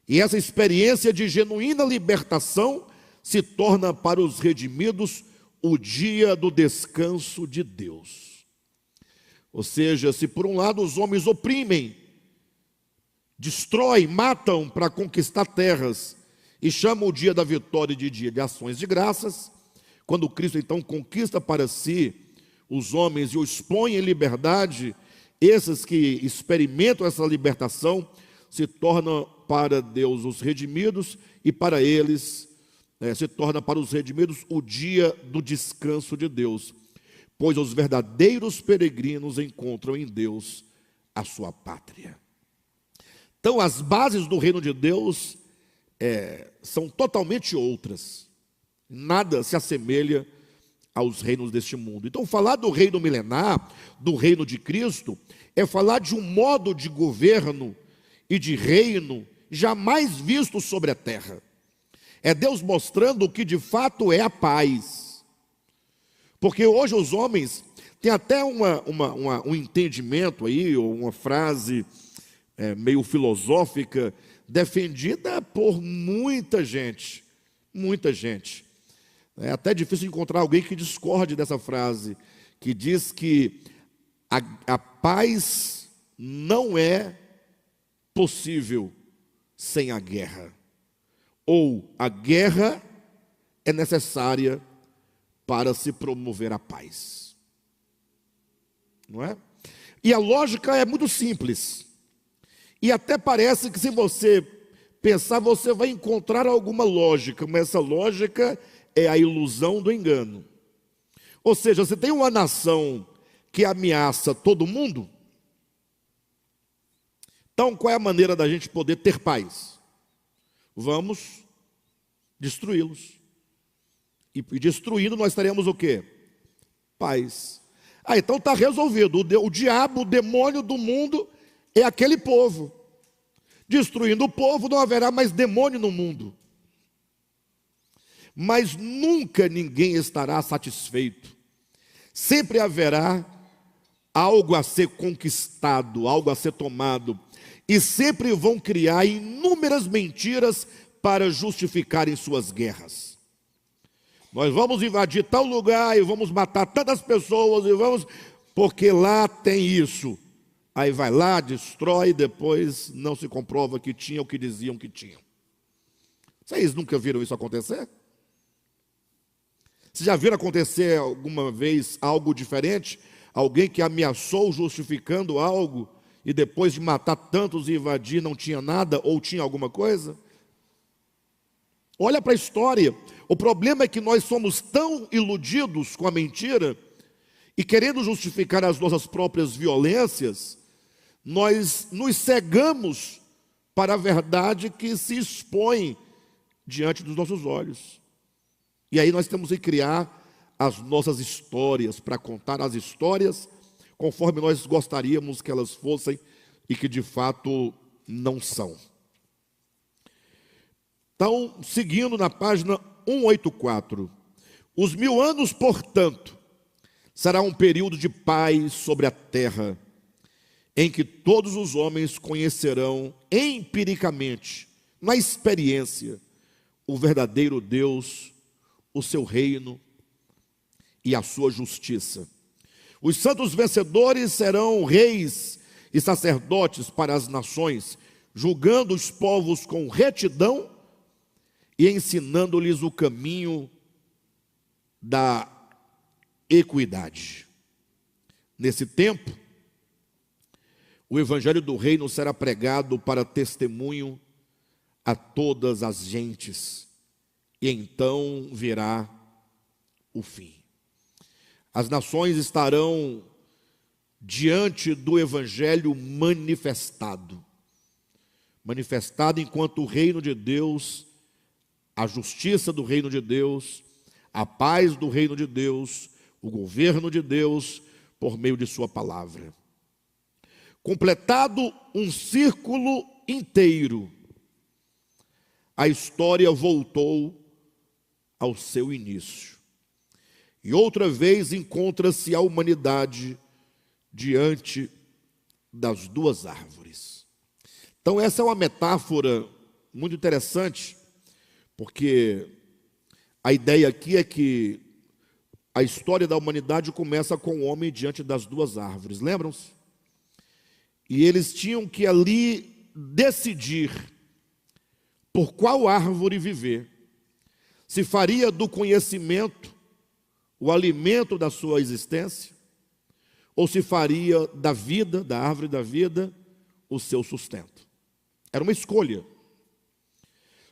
E essa experiência de genuína libertação se torna para os redimidos o dia do descanso de Deus. Ou seja, se por um lado os homens oprimem, destroem, matam para conquistar terras e chamam o dia da vitória de dia de ações de graças, quando Cristo então conquista para si os homens e os põe em liberdade, esses que experimentam essa libertação se tornam para Deus os redimidos e para eles se torna para os redimidos o dia do descanso de Deus, pois os verdadeiros peregrinos encontram em Deus a sua pátria. Então, as bases do reino de Deus são totalmente outras. Nada se assemelha aos reinos deste mundo. Então, falar do reino milenar, do reino de Cristo, é falar de um modo de governo e de reino jamais visto sobre a terra. É Deus mostrando o que de fato é a paz. Porque hoje os homens têm até um entendimento aí, ou uma frase meio filosófica, defendida por muita gente. Muita gente. É até difícil encontrar alguém que discorde dessa frase, que diz que a paz não é possível sem a guerra. Ou a guerra é necessária para se promover a paz. Não é? E a lógica é muito simples. E até parece que se você pensar, você vai encontrar alguma lógica, mas essa lógica é a ilusão do engano. Ou seja, você tem uma nação que ameaça todo mundo. Então, qual é a maneira da gente poder ter paz? Vamos destruí-los. E destruindo nós teremos o quê? Paz. Então está resolvido. O diabo, o demônio do mundo é aquele povo. Destruindo o povo, não haverá mais demônio no mundo. Mas nunca ninguém estará satisfeito. Sempre haverá algo a ser conquistado, algo a ser tomado, e sempre vão criar inúmeras mentiras para justificarem suas guerras. Nós vamos invadir tal lugar e vamos matar tantas pessoas, porque lá tem isso. Aí vai lá, destrói, e depois não se comprova que tinha o que diziam que tinham. Vocês nunca viram isso acontecer? Vocês já viram acontecer alguma vez algo diferente? Alguém que ameaçou justificando algo e depois de matar tantos e invadir não tinha nada ou tinha alguma coisa? Olha para a história. O problema é que nós somos tão iludidos com a mentira e querendo justificar as nossas próprias violências, nós nos cegamos para a verdade que se expõe diante dos nossos olhos. E aí nós temos que criar as nossas histórias, para contar as histórias conforme nós gostaríamos que elas fossem e que de fato não são. Então, seguindo na página 184, os 1000 anos, portanto, será um período de paz sobre a terra, em que todos os homens conhecerão empiricamente, na experiência, o verdadeiro Deus, o seu reino e a sua justiça. Os santos vencedores serão reis e sacerdotes para as nações, julgando os povos com retidão e ensinando-lhes o caminho da equidade. Nesse tempo, o evangelho do reino será pregado para testemunho a todas as gentes, e então virá o fim. As nações estarão diante do evangelho manifestado enquanto o reino de Deus, a justiça do reino de Deus, a paz do reino de Deus, o governo de Deus, por meio de sua palavra. Completado um círculo inteiro, a história voltou ao seu início. E outra vez encontra-se a humanidade diante das duas árvores. Então essa é uma metáfora muito interessante, porque a ideia aqui é que a história da humanidade começa com o homem diante das duas árvores, lembram-se? E eles tinham que ali decidir por qual árvore viver. Se faria do conhecimento o alimento da sua existência, ou se faria da vida, da árvore da vida, o seu sustento. Era uma escolha.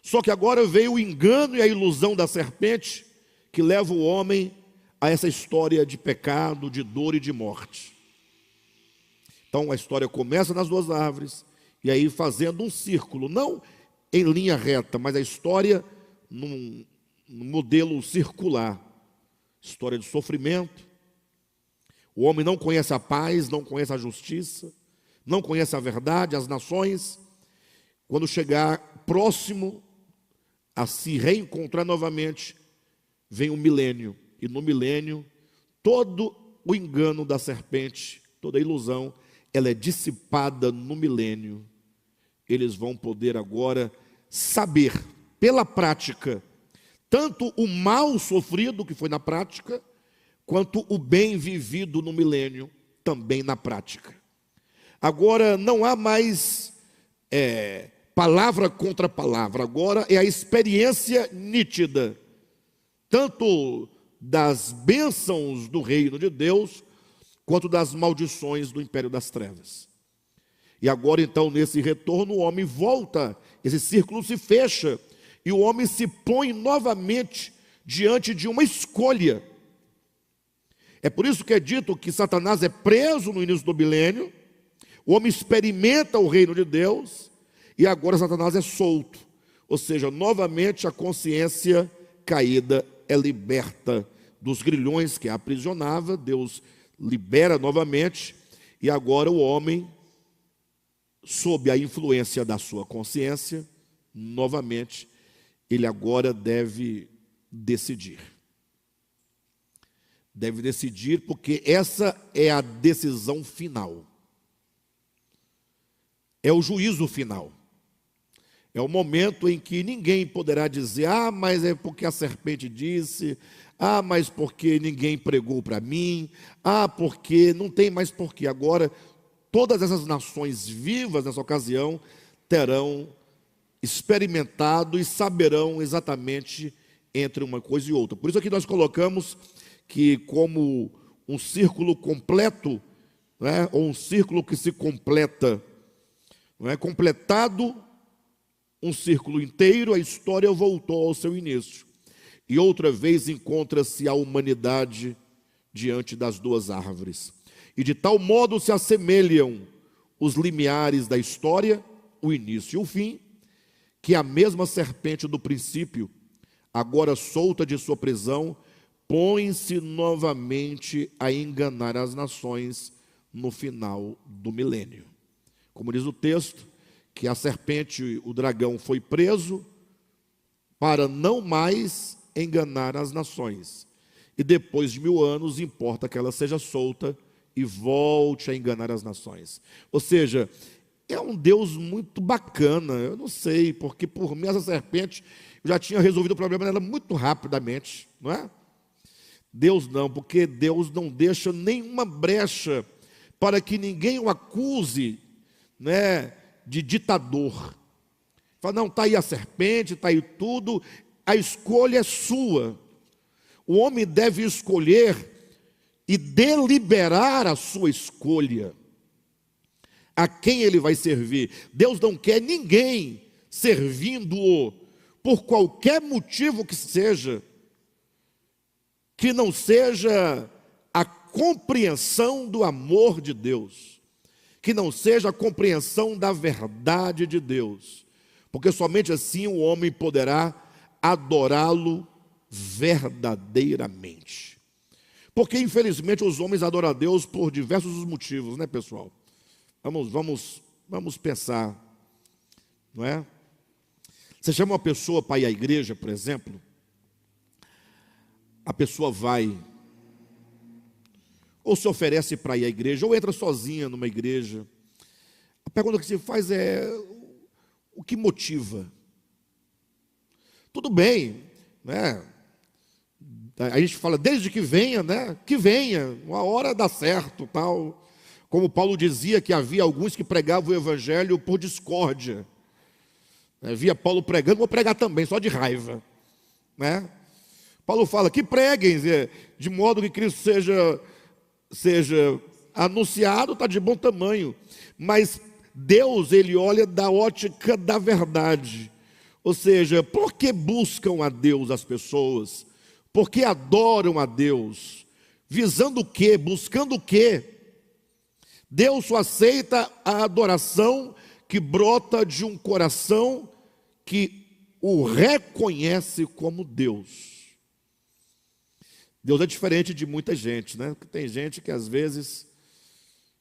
Só que agora veio o engano e a ilusão da serpente, que leva o homem a essa história de pecado, de dor e de morte. Então a história começa nas duas árvores, e aí fazendo um círculo, não em linha reta, mas a história num modelo circular. História de sofrimento. O homem não conhece a paz, não conhece a justiça, não conhece a verdade, as nações. Quando chegar próximo a se reencontrar novamente, vem o milênio. E no milênio, todo o engano da serpente, toda a ilusão, ela é dissipada no milênio. Eles vão poder agora saber, pela prática, tanto o mal sofrido, que foi na prática, quanto o bem vivido no milênio, também na prática. Agora não há mais palavra contra palavra, agora é a experiência nítida, tanto das bênçãos do reino de Deus, quanto das maldições do império das trevas. E agora então, nesse retorno, o homem volta, esse círculo se fecha, e o homem se põe novamente diante de uma escolha. É por isso que é dito que Satanás é preso no início do milênio, o homem experimenta o reino de Deus, e agora Satanás é solto. Ou seja, novamente a consciência caída é liberta dos grilhões que a aprisionava, Deus libera novamente, e agora o homem, sob a influência da sua consciência, novamente, ele agora deve decidir. Deve decidir, porque essa é a decisão final. É o juízo final. É o momento em que ninguém poderá dizer: ah, mas é porque a serpente disse, ah, mas porque ninguém pregou para mim, ah, porque não tem mais porquê. Agora, todas essas nações vivas nessa ocasião terão experimentado e saberão exatamente entre uma coisa e outra. Por isso aqui nós colocamos que como um círculo completo, né, ou um círculo que se completa, não é completado um círculo inteiro, a história voltou ao seu início. E outra vez encontra-se a humanidade diante das duas árvores. E de tal modo se assemelham os limiares da história, o início e o fim, que a mesma serpente do princípio, agora solta de sua prisão, põe-se novamente a enganar as nações no final do milênio. Como diz o texto, que a serpente, o dragão, foi preso para não mais enganar as nações. E depois de 1000 anos, importa que ela seja solta e volte a enganar as nações. Ou seja, é um Deus muito bacana. Eu não sei, porque por mim essa serpente, eu já tinha resolvido o problema dela muito rapidamente, não é? Deus não, porque Deus não deixa nenhuma brecha para que ninguém o acuse, né, de ditador. Fala, não, está aí a serpente, está aí tudo, a escolha é sua. O homem deve escolher e deliberar a sua escolha, a quem ele vai servir. Deus não quer ninguém servindo-o por qualquer motivo que seja, que não seja a compreensão do amor de Deus, que não seja a compreensão da verdade de Deus, porque somente assim o homem poderá adorá-lo verdadeiramente. Porque infelizmente os homens adoram a Deus por diversos motivos, né, pessoal? Vamos pensar, não é? Você chama uma pessoa para ir à igreja, por exemplo, a pessoa vai, ou se oferece para ir à igreja, ou entra sozinha numa igreja. A pergunta que se faz é: o que motiva? Tudo bem, né? A gente fala, desde que venha, né? Que venha, uma hora dá certo, tal. Como Paulo dizia que havia alguns que pregavam o evangelho por discórdia. Via Paulo pregando, vou pregar também, só de raiva, né? Paulo fala que preguem, de modo que Cristo seja anunciado, está de bom tamanho. Mas Deus, ele olha da ótica da verdade. Ou seja, por que buscam a Deus as pessoas? Por que adoram a Deus? Visando o quê? Buscando o quê? Deus só aceita a adoração que brota de um coração que o reconhece como Deus. Deus é diferente de muita gente, né? Porque tem gente que às vezes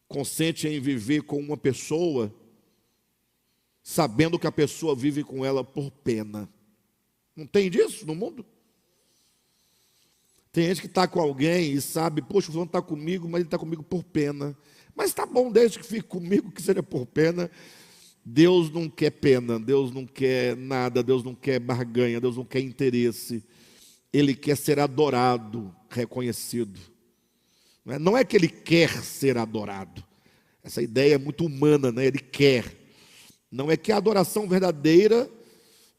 consente em viver com uma pessoa, sabendo que a pessoa vive com ela por pena. Não tem disso no mundo? Tem gente que está com alguém e sabe, poxa, o fulano está comigo, mas ele está comigo por pena. Mas está bom, desde que fique comigo, que seja por pena. Deus não quer pena, Deus não quer nada, Deus não quer barganha, Deus não quer interesse. Ele quer ser adorado, reconhecido. Não é que ele quer ser adorado. Essa ideia é muito humana, né? Ele quer. Não é que a adoração verdadeira,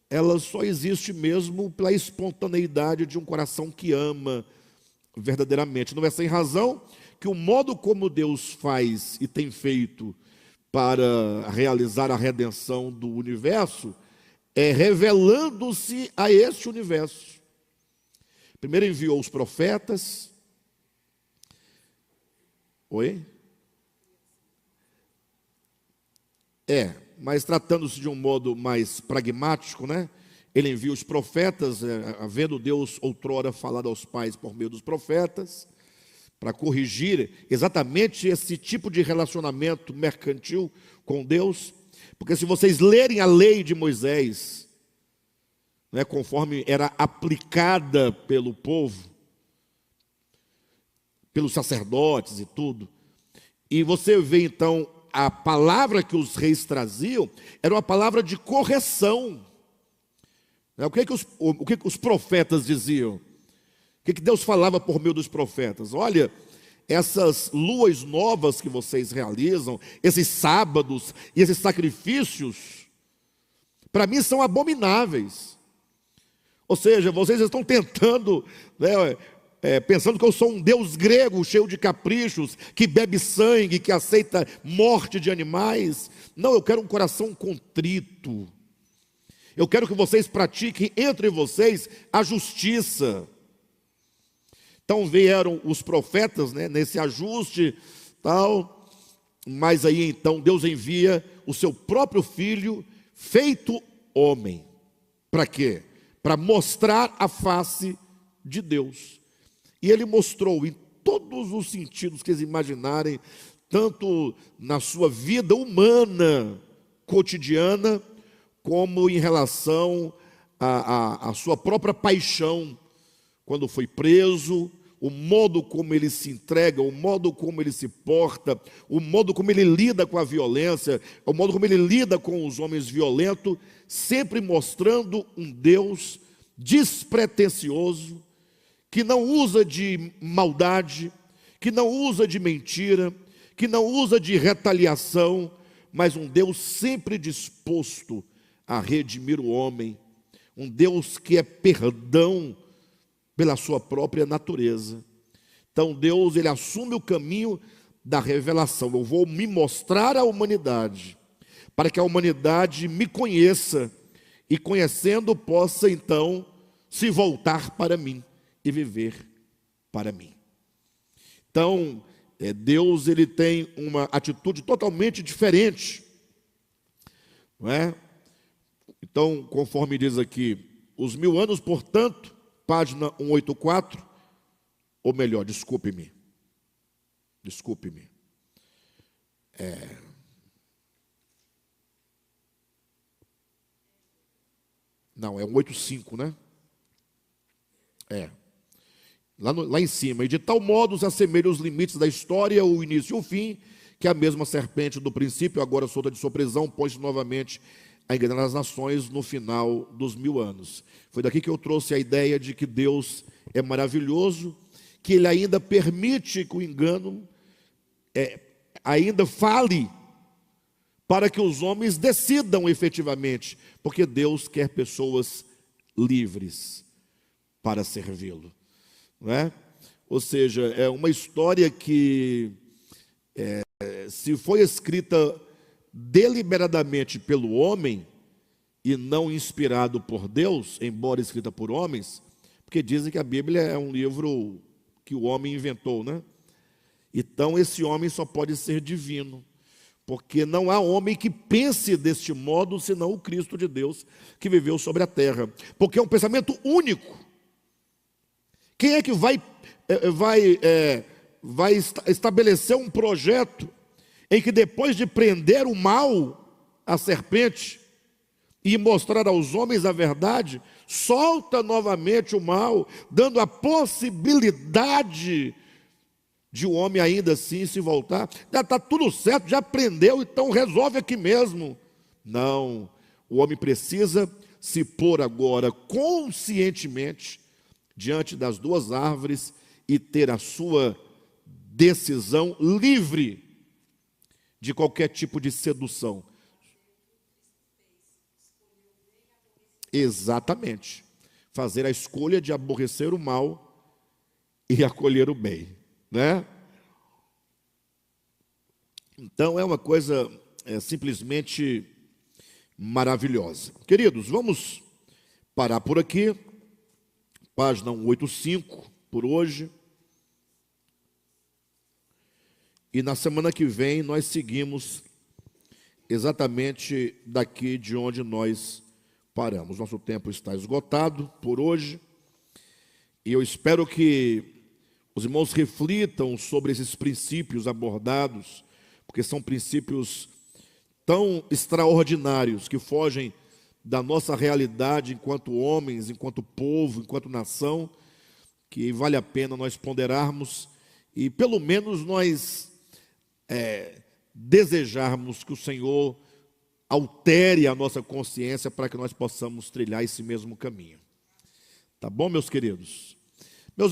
ela só existe mesmo pela espontaneidade de um coração que ama verdadeiramente. Não é sem razão que o modo como Deus faz e tem feito para realizar a redenção do universo é revelando-se a este universo. Primeiro enviou os profetas. Oi? Mas tratando-se de um modo mais pragmático, né? Ele envia os profetas, havendo Deus outrora falado aos pais por meio dos profetas, para corrigir exatamente esse tipo de relacionamento mercantil com Deus. Porque se vocês lerem a lei de Moisés, né, conforme era aplicada pelo povo, pelos sacerdotes e tudo. E você vê então a palavra que os reis traziam era uma palavra de correção. O que os profetas diziam? O que Deus falava por meio dos profetas? Olha, essas luas novas que vocês realizam, esses sábados e esses sacrifícios, para mim são abomináveis. Ou seja, vocês estão tentando, né, pensando que eu sou um deus grego cheio de caprichos, que bebe sangue, que aceita morte de animais. Não, eu quero um coração contrito. Eu quero que vocês pratiquem entre vocês a justiça. Então vieram os profetas, né, nesse ajuste, tal, mas aí então Deus envia o seu próprio filho, feito homem. Para quê? Para mostrar a face de Deus. E ele mostrou em todos os sentidos que eles imaginarem, tanto na sua vida humana, cotidiana, como em relação à sua própria paixão, quando foi preso, o modo como ele se entrega, o modo como ele se porta, o modo como ele lida com a violência, o modo como ele lida com os homens violentos, sempre mostrando um Deus despretensioso, que não usa de maldade, que não usa de mentira, que não usa de retaliação, mas um Deus sempre disposto a redimir o homem, um Deus que é perdão pela sua própria natureza. Então Deus, ele assume o caminho da revelação. Eu vou me mostrar à humanidade, para que a humanidade me conheça, e conhecendo possa então se voltar para mim e viver para mim. Então, Deus, ele tem uma atitude totalmente diferente, não é? Então, conforme diz aqui, os 1000 anos, portanto, página 184, ou melhor, desculpe-me. Não, é 185, né? Lá em cima. E de tal modo se assemelha os limites da história, o início e o fim, que a mesma serpente do princípio, agora solta de sua prisão, põe-se novamente a enganar as nações no final dos 1000 anos. Foi daqui que eu trouxe a ideia de que Deus é maravilhoso, que Ele ainda permite que o engano ainda fale, para que os homens decidam efetivamente, porque Deus quer pessoas livres para servi-lo, não é? Ou seja, é uma história que, se foi escrita deliberadamente pelo homem e não inspirado por Deus, embora escrita por homens, porque dizem que a Bíblia é um livro que o homem inventou, né? Então esse homem só pode ser divino, porque não há homem que pense deste modo, senão o Cristo de Deus que viveu sobre a terra, porque é um pensamento único. Quem é que vai estabelecer um projeto em que, depois de prender o mal, a serpente, e mostrar aos homens a verdade, solta novamente o mal, dando a possibilidade de o homem ainda assim se voltar? Já está tudo certo, já prendeu, então resolve aqui mesmo. Não, o homem precisa se pôr agora conscientemente diante das duas árvores e ter a sua decisão livre de qualquer tipo de sedução. Exatamente. Fazer a escolha de aborrecer o mal e acolher o bem, né? Então é uma coisa simplesmente maravilhosa. Queridos, vamos parar por aqui. Página 185 por hoje. E na semana que vem nós seguimos exatamente daqui de onde nós paramos. Nosso tempo está esgotado por hoje. E eu espero que os irmãos reflitam sobre esses princípios abordados, porque são princípios tão extraordinários que fogem da nossa realidade enquanto homens, enquanto povo, enquanto nação, que vale a pena nós ponderarmos e pelo menos nós desejarmos que o Senhor altere a nossa consciência para que nós possamos trilhar esse mesmo caminho. Tá bom, meus queridos?